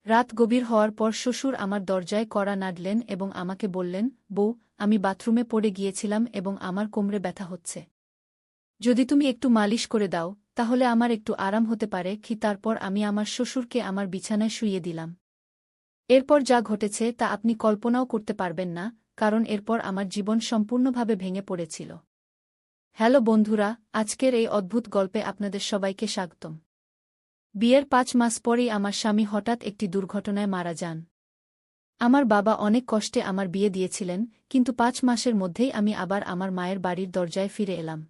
রাত গভীর হওয়ার পর শ্বশুর আমার দরজায় কড়া নাড়লেন এবং আমাকে বললেন, বউ, আমি বাথরুমে পড়ে গিয়েছিলাম এবং আমার কোমরে ব্যথা হচ্ছে। যদি তুমি একটু মালিশ করে দাও, তাহলে আমার একটু আরাম হতে পারে। তারপর আমি আমার শ্বশুরকে আমার বিছানায় শুইয়ে দিলাম। এরপর যা ঘটেছে তা আপনি কল্পনাও করতে পারবেন না, কারণ এরপর আমার জীবন সম্পূর্ণভাবে ভেঙে পড়েছিল। হ্যালো বন্ধুরা, আজকের এই অদ্ভুত গল্পে আপনাদের সবাইকে স্বাগতম। বিয়ের ৫ মাস পরেই আমার স্বামী হঠাৎ একটি দুর্ঘটনায় মারা যান। আমার বাবা অনেক কষ্টে আমার বিয়ে দিয়েছিলেন, কিন্তু ৫ মাসের মধ্যেই আমি আবার আমার মায়ের বাড়ির দরজায় ফিরে এলাম।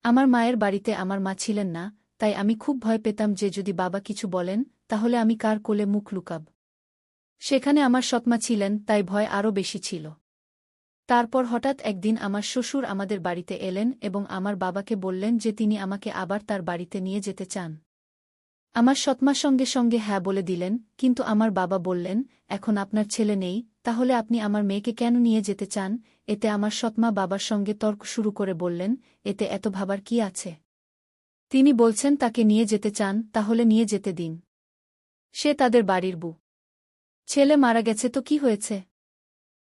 আমার মায়ের বাড়িতে আমার মা ছিলেন না, তাই আমি খুব ভয় পেতাম যে যদি বাবা কিছু বলেন, তাহলে আমি কার কোলে মুখ লুকাব। সেখানে আমার সৎমা ছিলেন, তাই ভয় আরও বেশি ছিল। তারপর হঠাৎ একদিন আমার শ্বশুর আমাদের বাড়িতে এলেন এবং আমার বাবাকে বললেন যে তিনি আমাকে আবার তার বাড়িতে নিয়ে যেতে চান। আমার সৎমা সঙ্গে সঙ্গে হ্যাঁ বলে দিলেন, কিন্তু আমার বাবা বললেন, এখন আপনার ছেলে নেই, তাহলে আপনি আমার মেয়েকে কেন নিয়ে যেতে চান? এতে আমার সৎমা বাবার সঙ্গে তর্ক শুরু করে বললেন, এতে এত ভাবার কি আছে? তিনি বলছেন তাকে নিয়ে যেতে চান, তাহলে নিয়ে যেতে দিন। সে তাদের বাড়ির বউ। ছেলে মারা গেছে তো কি হয়েছে?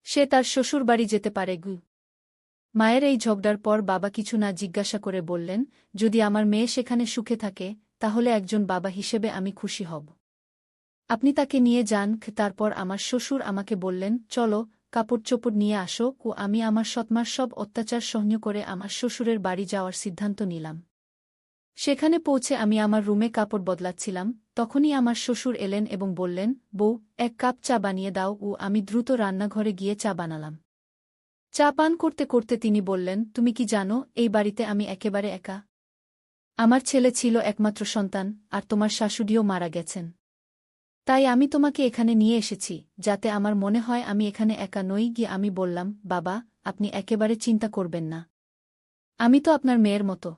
সে তার শ্বশুর বাড়ি যেতে পারে গু। মায়ের এই ঝগড়ার পর বাবা কিছু না জিজ্ঞাসা করে বললেন, যদি আমার মেয়ে সেখানে সুখে থাকে, তাহলে একজন বাবা হিসেবে আমি খুশি হব। আপনি তাকে নিয়ে যান। তারপর আমার শ্বশুর আমাকে বললেন, চলো, কাপড় চোপড় নিয়ে আসো। আমি আমার সৎমার সব অত্যাচার সহ্য করে আমার শ্বশুরের বাড়ি যাওয়ার সিদ্ধান্ত নিলাম। সেখানে পৌঁছে আমি আমার রুমে কাপড় বদলাচ্ছিলাম, তখনই আমার শ্বশুর এলেন এবং বললেন, বউ, ১ কাপ চা বানিয়ে দাও। আমি দ্রুত রান্নাঘরে গিয়ে চা বানালাম। চা পান করতে করতে তিনি বললেন, তুমি কি জানো, এই বাড়িতে আমি একেবারে একা। আমার ছেলে ছিল একমাত্র সন্তান, আর তোমার শাশুড়িও মারা গেছেন। তাই আমি তোমাকে এখানে নিয়ে এসেছি, যাতে আমার মনে হয় আমি এখানে একা নই। গিয়ে আমি বললাম, বাবা, আপনি একেবারে চিন্তা করবেন না। আমি তো আপনার মেয়ের মতো।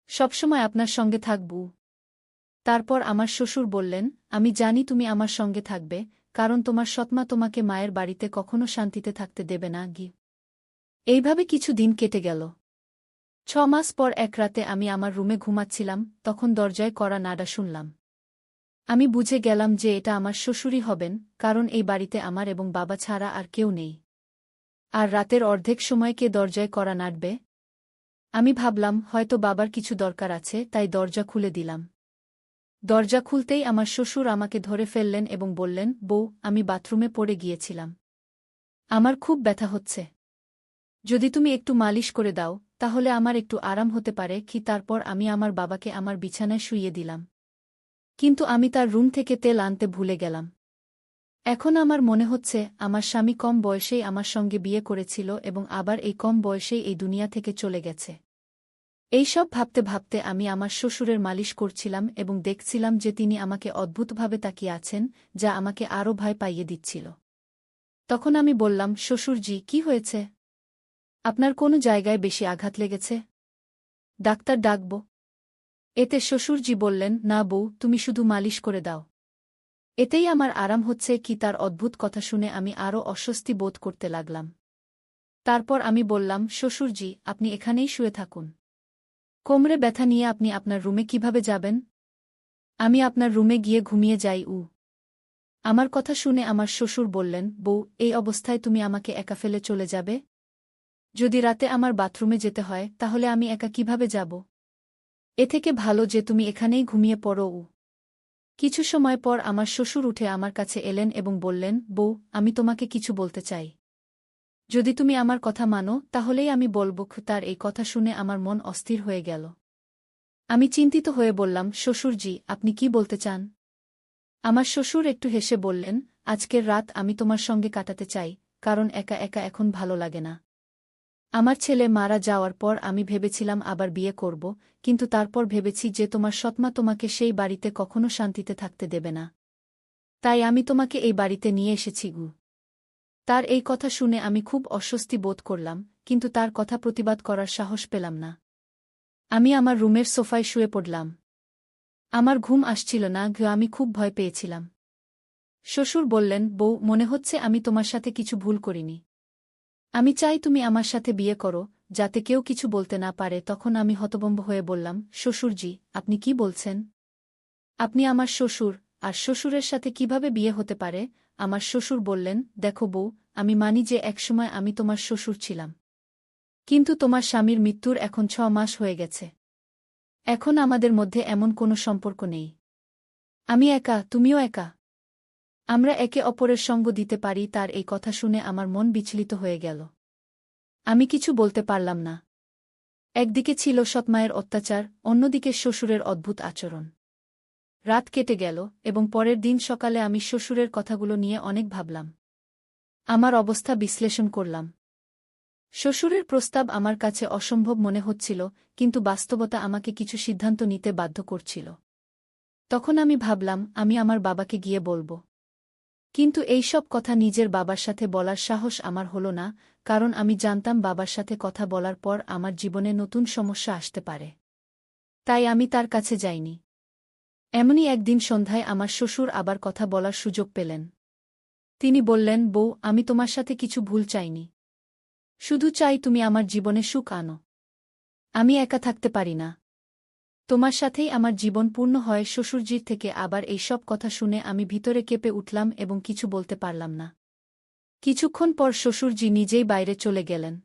সবসময় আপনার সঙ্গে থাকব। তারপর আমার শ্বশুর বললেন, আমি জানি তুমি আমার সঙ্গে থাকবে, কারণ তোমার সৎমা তোমাকে মায়ের বাড়িতে কখনো শান্তিতে থাকতে দেবে না। এইভাবে কিছু দিন কেটে গেল। ৬ মাস পর এক রাতে আমি আমার রুমে ঘুমাচ্ছিলাম, তখন দরজায় কড়া নাড়া শুনলাম। আমি বুঝে গেলাম যে এটা আমার শ্বশুরই হবেন, কারণ এই বাড়িতে আমার এবং বাবা ছাড়া আর কেউ নেই। আর রাতের অর্ধেক সময় কে দরজায় কড়া নাড়বে? আমি ভাবলাম হয়তো বাবার কিছু দরকার আছে, তাই দরজা খুলে দিলাম। দরজা খুলতেই আমার শ্বশুর আমাকে ধরে ফেললেন এবং বললেন, বউ, আমি বাথরুমে পড়ে গিয়েছিলাম। আমার খুব ব্যথা হচ্ছে। যদি তুমি একটু মালিশ করে দাও, তাহলে আমার একটু আরাম হতে পারে। তারপর আমি আমার বাবাকে আমার বিছানায় শুইয়ে দিলাম। কিন্তু আমি তার রুম থেকে তেল আনতে ভুলে গেলাম। এখন আমার মনে হচ্ছে আমার স্বামী কম বয়সেই আমার সঙ্গে বিয়ে করেছিল এবং আবার এই কম বয়সেই এই দুনিয়া থেকে চলে গেছে। এইসব ভাবতে ভাবতে আমি আমার শ্বশুরের মালিশ করছিলাম এবং দেখছিলাম যে তিনি আমাকে অদ্ভুতভাবে তাকিয়ে আছেন, যা আমাকে আরও ভয় পাইয়ে দিচ্ছিল। তখন আমি বললাম, শ্বশুরজি, কি হয়েছে? আপনার কোনো জায়গায় বেশি আঘাত লেগেছে? ডাক্তার ডাকব? এতে শ্বশুরজি বললেন, না বউ, তুমি শুধু মালিশ করে দাও। এতেই আমার আরাম হচ্ছে। তার অদ্ভুত কথা শুনে আমি আরও অস্বস্তি বোধ করতে লাগলাম। তারপর আমি বললাম, শ্বশুরজি, আপনি এখানেই শুয়ে থাকুন। কোমরে ব্যথা নিয়ে আপনি আপনার রুমে কিভাবে যাবেন? আমি আপনার রুমে গিয়ে ঘুমিয়ে যাই। আমার কথা শুনে আমার শ্বশুর বললেন, বউ, এই অবস্থায় তুমি আমাকে একা ফেলে চলে যাবে? যদি রাতে আমার বাথরুমে যেতে হয়, তাহলে আমি একা কিভাবে যাব? এ থেকে ভালো যে তুমি এখানেই ঘুমিয়ে পড়ো। কিছু সময় পর আমার শ্বশুর উঠে আমার কাছে এলেন এবং বললেন, বউ, আমি তোমাকে কিছু বলতে চাই। যদি তুমি আমার কথা মানো, তাহলেই আমি বলব। তার এই কথা শুনে আমার মন অস্থির হয়ে গেল। আমি চিন্তিত হয়ে বললাম, শ্বশুরজি, আপনি কি বলতে চান? আমার শ্বশুর একটু হেসে বললেন, আজকের রাত আমি তোমার সঙ্গে কাটাতে চাই, কারণ একা একা এখন ভালো লাগে না। আমার ছেলে মারা যাওয়ার পর আমি ভেবেছিলাম আবার বিয়ে করব, কিন্তু তারপর ভেবেছি যে তোমার সৎমা তোমাকে সেই বাড়িতে কখনো শান্তিতে থাকতে দেবে না। তাই আমি তোমাকে এই বাড়িতে নিয়ে এসেছি। তার এই কথা শুনে আমি খুব অস্বস্তি বোধ করলাম, কিন্তু তার কথা প্রতিবাদ করার সাহস পেলাম না। আমি আমার রুমের সোফায় শুয়ে পড়লাম। আমার ঘুম আসছিল না। আমি খুব ভয় পেয়েছিলাম। শ্বশুর বললেন, বউ, মনে হচ্ছে আমি তোমার সাথে কিছু ভুল করিনি। আমি চাই তুমি আমার সাথে বিয়ে করো, যাতে কেউ কিছু বলতে না পারে। তখন আমি হতভম্ব হয়ে বললাম, শ্বশুরজি, আপনি কি বলছেন? আপনি আমার শ্বশুর, আর শ্বশুরের সাথে কিভাবে বিয়ে হতে পারে? আমার শ্বশুর বললেন, দেখো বউ, আমি মানি যে একসময় আমি তোমার শ্বশুর ছিলাম। কিন্তু তোমার স্বামীর মৃত্যুর এখন 6 মাস হয়ে গেছে। এখন আমাদের মধ্যে এমন কোনো সম্পর্ক নেই। আমি একা, তুমিও একা। আমরা একে অপরের সঙ্গ দিতে পারি। তার এই কথা শুনে আমার মন বিচলিত হয়ে গেল। আমি কিছু বলতে পারলাম না। একদিকে ছিল সৎমায়ের অত্যাচার, অন্যদিকে শ্বশুরের অদ্ভুত আচরণ। রাত কেটে গেল এবং পরের দিন সকালে আমি শ্বশুরের কথাগুলো নিয়ে অনেক ভাবলাম। আমার অবস্থা বিশ্লেষণ করলাম। শ্বশুরের প্রস্তাব আমার কাছে অসম্ভব মনে হচ্ছিল, কিন্তু বাস্তবতা আমাকে কিছু সিদ্ধান্ত নিতে বাধ্য করছিল। তখন আমি ভাবলাম, আমি আমার বাবাকে গিয়ে বলব। কিন্তু এই সব কথা নিজের বাবার সাথে বলার সাহস আমার হলো না, কারণ আমি জানতাম বাবার সাথে কথা বলার পর আমার জীবনে নতুন সমস্যা আসতে পারে। তাই আমি তার কাছে যাইনি। এমনই একদিন সন্ধ্যায় আমার শ্বশুর আবার কথা বলার সুযোগ পেলেন। তিনি বললেন, বউ, আমি তোমার সাথে কিছু ভুল চাইনি। শুধু চাই তুমি আমার জীবনে সুখ আনো। আমি একা থাকতে পারি না। তোমার সাথেই আমার জীবন পূর্ণ হয়। শ্বশুরজির থেকে আবার এই সব কথা শুনে আমি ভিতরে কেঁপে উঠলাম এবং কিছু বলতে পারলাম না। কিছুক্ষণ পর শ্বশুরজি নিজেই বাইরে চলে গেলেন।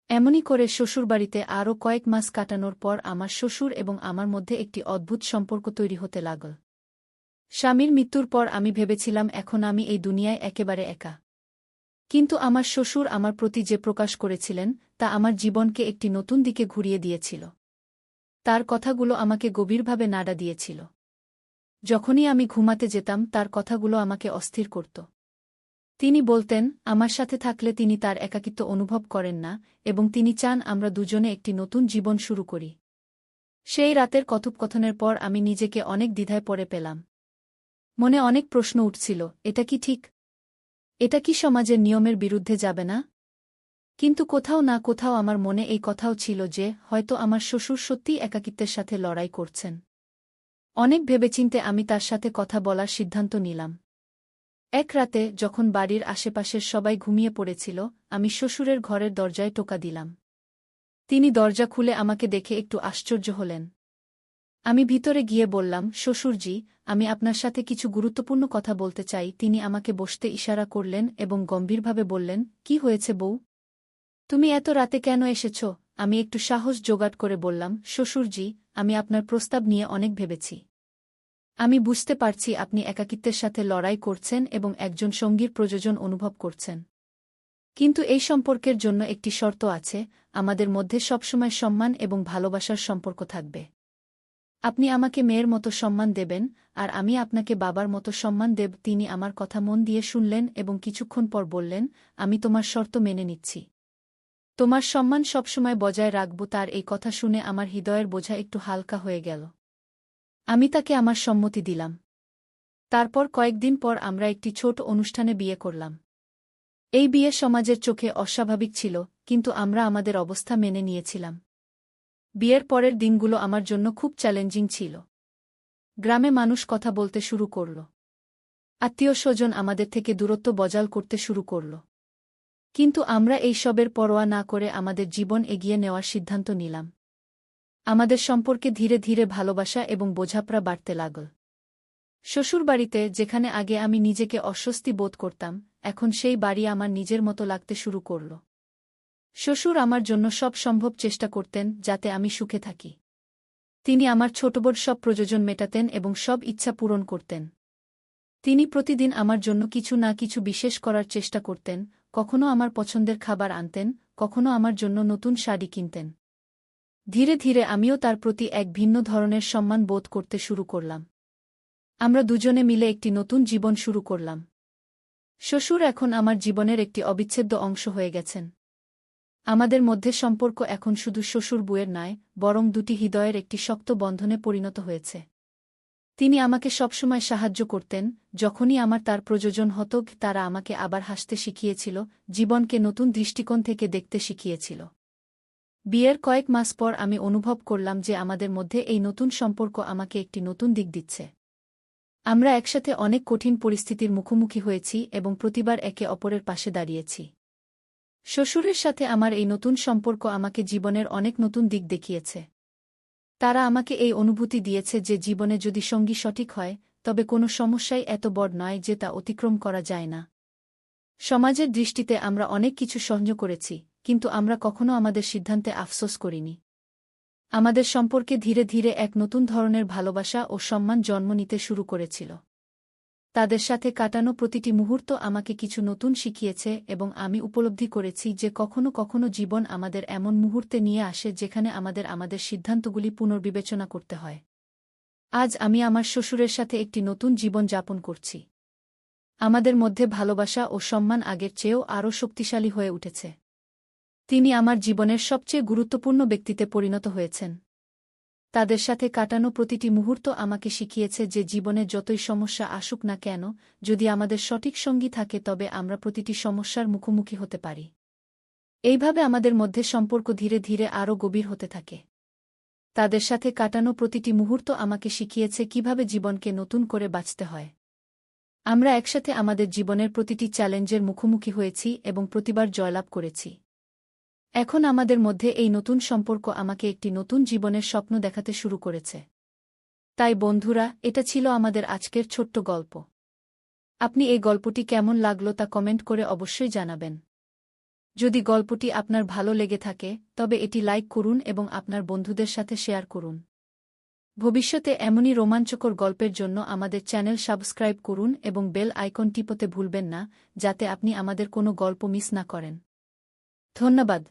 এমনই করে শ্বশুরবাড়িতে আরও কয়েক মাস কাটানোর পর আমার শ্বশুর এবং আমার মধ্যে একটি অদ্ভুত সম্পর্ক তৈরি হতে লাগল। স্বামীর মৃত্যুর পর আমি ভেবেছিলাম এখন আমি এই দুনিয়ায় একেবারে একা। কিন্তু আমার শ্বশুর আমার প্রতি যে প্রকাশ করেছিলেন তা আমার জীবনকে একটি নতুন দিকে ঘুরিয়ে দিয়েছিল। তার কথাগুলো আমাকে গভীরভাবে নাড়া দিয়েছিল। যখনই আমি ঘুমাতে যেতাম তার কথাগুলো আমাকে অস্থির করত। তিনি বলতেন, আমার সাথে থাকলে তিনি তার একাকিত্ব অনুভব করেন না এবং তিনি চান আমরা দুজনে একটি নতুন জীবন শুরু করি। সেই রাতের কথোপকথনের পর আমি নিজেকে অনেক দ্বিধায় পড়ে পেলাম। মনে অনেক প্রশ্ন উঠছিল, এটা কি ঠিক? এটা কি সমাজের নিয়মের বিরুদ্ধে যাবে না? কিন্তু কোথাও না কোথাও আমার মনে এই কথাও ছিল যে হয়তো আমার শ্বশুর সত্যিই একাকিত্বের সাথে লড়াই করছেন। অনেক ভেবেচিন্তে আমি তার সাথে কথা বলার সিদ্ধান্ত নিলাম। এক রাতে যখন বাড়ির আশেপাশের সবাই ঘুমিয়ে পড়েছিল, আমি শ্বশুরের ঘরের দরজায় টোকা দিলাম। তিনি দরজা খুলে আমাকে দেখে একটু আশ্চর্য হলেন। আমি ভিতরে গিয়ে বললাম, শ্বশুরজি, আমি আপনার সাথে কিছু গুরুত্বপূর্ণ কথা বলতে চাই। তিনি আমাকে বসতে ইশারা করলেন এবং গম্ভীরভাবে বললেন, কি হয়েছে বউ? তুমি এত রাতে কেন এসেছ? আমি একটু সাহস জোগাড় করে বললাম, শ্বশুরজি, আমি আপনার প্রস্তাব নিয়ে অনেক ভেবেছি। আমি বুঝতে পারছি আপনি একাকিত্বের সাথে লড়াই করছেন এবং একজন সঙ্গীর প্রয়োজন অনুভব করছেন। কিন্তু এই সম্পর্কের জন্য একটি শর্ত আছে, আমাদের মধ্যে সবসময় সম্মান এবং ভালোবাসার সম্পর্ক থাকবে। আপনি আমাকে মেয়ের মতো সম্মান দেবেন, আর আমি আপনাকে বাবার মতো সম্মান দেব। তিনি আমার কথা মন দিয়ে শুনলেন এবং কিছুক্ষণ পর বললেন, আমি তোমার শর্ত মেনে নিচ্ছি। তোমার সম্মান সবসময় বজায় রাখব। তার এই কথা শুনে আমার হৃদয়ের বোঝা একটু হালকা হয়ে গেল। আমি তাকে আমার সম্মতি দিলাম। তারপর কয়েকদিন পর আমরা একটি ছোট অনুষ্ঠানে বিয়ে করলাম। এই বিয়ে সমাজের চোখে অস্বাভাবিক ছিল, কিন্তু আমরা আমাদের অবস্থা মেনে নিয়েছিলাম। বিয়ের পরের দিনগুলো আমার জন্য খুব চ্যালেঞ্জিং ছিল। গ্রামে মানুষ কথা বলতে শুরু করল। আত্মীয়স্বজন আমাদের থেকে দূরত্ব বজায় করতে শুরু করল। কিন্তু আমরা এই সবের পরোয়া না করে আমাদের জীবন এগিয়ে নেওয়ার সিদ্ধান্ত নিলাম। আমাদের সম্পর্কে ধীরে ধীরে ভালোবাসা এবং বোঝাপড়া বাড়তে লাগল। শ্বশুরবাড়িতে যেখানে আগে আমি নিজেকে অস্বস্তি বোধ করতাম, এখন সেই বাড়ি আমার নিজের মতো লাগতে শুরু করল। শ্বশুর আমার জন্য সব সম্ভব চেষ্টা করতেন যাতে আমি সুখে থাকি। তিনি আমার ছোটবড় সব প্রয়োজন মেটাতেন এবং সব ইচ্ছা পূরণ করতেন। তিনি প্রতিদিন আমার জন্য কিছু না কিছু বিশেষ করার চেষ্টা করতেন, কখনো আমার পছন্দের খাবার আনতেন, কখনো আমার জন্য নতুন শাড়ি কিনতেন। ধীরে ধীরে আমিও তার প্রতি এক ভিন্ন ধরনের সম্মান বোধ করতে শুরু করলাম। আমরা দুজনে মিলে একটি নতুন জীবন শুরু করলাম। শ্বশুর এখন আমার জীবনের একটি অবিচ্ছেদ্য অংশ হয়ে গেছেন। আমাদের মধ্যে সম্পর্ক এখন শুধু শ্বশুর বুয়ের নয়, বরং দুটি হৃদয়ের একটি শক্ত বন্ধনে পরিণত হয়েছে। তিনি আমাকে সবসময় সাহায্য করতেন, যখনই আমার তার প্রয়োজন হতো। তারা আমাকে আবার হাসতে শিখিয়েছিল, জীবনকে নতুন দৃষ্টিকোণ থেকে দেখতে শিখিয়েছিল। বিয়ের কয়েক মাস পর আমি অনুভব করলাম যে আমাদের মধ্যে এই নতুন সম্পর্ক আমাকে একটি নতুন দিক দিচ্ছে। আমরা একসাথে অনেক কঠিন পরিস্থিতির মুখোমুখি হয়েছি এবং প্রতিবার একে অপরের পাশে দাঁড়িয়েছি। শ্বশুরের সাথে আমার এই নতুন সম্পর্ক আমাকে জীবনের অনেক নতুন দিক দেখিয়েছে। তারা আমাকে এই অনুভূতি দিয়েছে যে জীবনে যদি সঙ্গী সঠিক হয়, তবে কোনো সমস্যাই এত বড় নয় যে তা অতিক্রম করা যায় না। সমাজের দৃষ্টিতে আমরা অনেক কিছু সহ্য করেছি, কিন্তু আমরা কখনো আমাদের সিদ্ধান্তে আফসোস করিনি। আমাদের সম্পর্কে ধীরে ধীরে এক নতুন ধরনের ভালোবাসা ও সম্মান জন্ম নিতে শুরু করেছিল। তাদের সাথে কাটানো প্রতিটি মুহূর্ত আমাকে কিছু নতুন শিখিয়েছে এবং আমি উপলব্ধি করেছি যে কখনো কখনো জীবন আমাদের এমন মুহূর্তে নিয়ে আসে যেখানে আমাদের সিদ্ধান্তগুলি পুনর্বিবেচনা করতে হয়। আজ আমি আমার শ্বশুরের সাথে একটি নতুন জীবন যাপন করছি। আমাদের মধ্যে ভালোবাসা ও সম্মান আগের চেয়েও আরও শক্তিশালী হয়ে উঠেছে। তিনি আমার জীবনের সবচেয়ে গুরুত্বপূর্ণ ব্যক্তিতে পরিণত হয়েছেন। তাদের সাথে কাটানো প্রতিটি মুহূর্ত আমাকে শিখিয়েছে যে জীবনে যতই সমস্যা আসুক না কেন, যদি আমাদের সঠিক সঙ্গী থাকে তবে আমরা প্রতিটি সমস্যার মুখোমুখি হতে পারি। এইভাবে আমাদের মধ্যে সম্পর্ক ধীরে ধীরে আরও গভীর হতে থাকে। তাদের সাথে কাটানো প্রতিটি মুহূর্ত আমাকে শিখিয়েছে কিভাবে জীবনকে নতুন করে বাঁচতে হয়। আমরা একসাথে আমাদের জীবনের প্রতিটি চ্যালেঞ্জের মুখোমুখি হয়েছি এবং প্রতিবার জয়লাভ করেছি। এখন আমাদের মধ্যে এই নতুন সম্পর্ক আমাকে একটি নতুন জীবনের স্বপ্ন দেখাতে শুরু করেছে। তাই বন্ধুরা, এটা ছিল আমাদের আজকের ছোট্ট গল্প। আপনি এই গল্পটি কেমন লাগলো তা কমেন্ট করে অবশ্যই জানাবেন। যদি গল্পটি আপনার ভালো লেগে থাকে তবে এটি লাইক করুন এবং আপনার বন্ধুদের সাথে শেয়ার করুন। ভবিষ্যতে এমনই রোমাঞ্চকর গল্পের জন্য আমাদের চ্যানেল সাবস্ক্রাইব করুন এবং বেল আইকন টিপতে ভুলবেন না, যাতে আপনি আমাদের কোনো গল্প মিস না করেন। ধন্যবাদ।